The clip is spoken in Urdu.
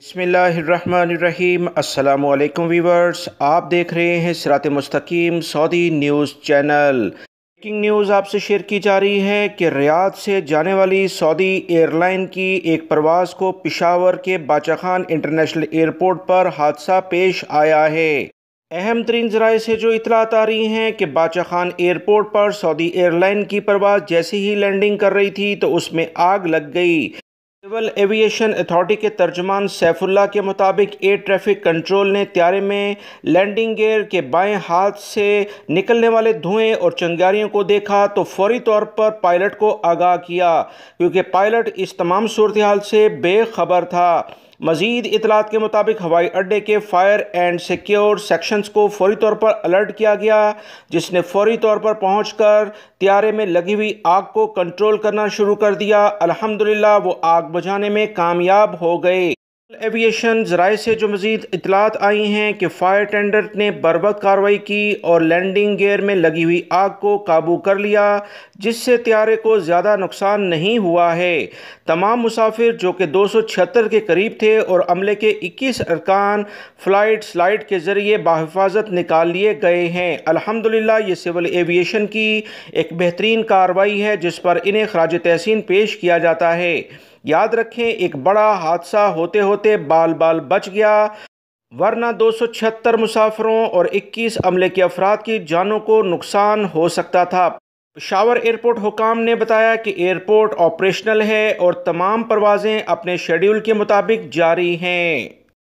بسم اللہ الرحمن الرحیم۔ السلام علیکم ویورز، آپ دیکھ رہے ہیں صراط مستقیم سعودی نیوز چینل۔ بریکنگ نیوز آپ سے شیئر کی جا رہی ہے کہ ریاض سے جانے والی سعودی ایئر لائن کی ایک پرواز کو پشاور کے باچا خان انٹرنیشنل ایئرپورٹ پر حادثہ پیش آیا ہے۔ اہم ترین ذرائع سے جو اطلاعات آ رہی ہیں کہ باچا خان ایئرپورٹ پر سعودی ایئر لائن کی پرواز جیسے ہی لینڈنگ کر رہی تھی تو اس میں آگ لگ گئی۔ سول ایویشن اتھارٹی کے ترجمان سیف اللہ کے مطابق ایئر ٹریفک کنٹرول نے طیارے میں لینڈنگ گیئر کے بائیں ہاتھ سے نکلنے والے دھوئیں اور چنگاریوں کو دیکھا تو فوری طور پر پائلٹ کو آگاہ کیا، کیونکہ پائلٹ اس تمام صورتحال سے بے خبر تھا۔ مزید اطلاعات کے مطابق ہوائی اڈے کے فائر اینڈ سیکیور سیکشنز کو فوری طور پر الرٹ کیا گیا، جس نے فوری طور پر پہنچ کر طیارے میں لگی ہوئی آگ کو کنٹرول کرنا شروع کر دیا۔ الحمدللہ وہ آگ بجھانے میں کامیاب ہو گئے۔ ایویشن ذرائع سے جو مزید اطلاعات آئی ہیں کہ فائر ٹینڈر نے بروقت کارروائی کی اور لینڈنگ گیئر میں لگی ہوئی آگ کو قابو کر لیا، جس سے طیارے کو زیادہ نقصان نہیں ہوا ہے۔ تمام مسافر جو کہ 276 کے قریب تھے اور عملے کے 21 ارکان فلائٹ سلائڈ کے ذریعے بحفاظت نکال لیے گئے ہیں۔ الحمدللہ یہ سول ایویشن کی ایک بہترین کارروائی ہے جس پر انہیں خراج تحسین پیش کیا جاتا ہے۔ یاد رکھیں، ایک بڑا حادثہ ہوتے ہوتے بال بچ گیا، ورنہ 276 مسافروں اور 21 عملے کے افراد کی جانوں کو نقصان ہو سکتا تھا۔ پشاور ایئرپورٹ حکام نے بتایا کہ ایئرپورٹ آپریشنل ہے اور تمام پروازیں اپنے شیڈول کے مطابق جاری ہیں۔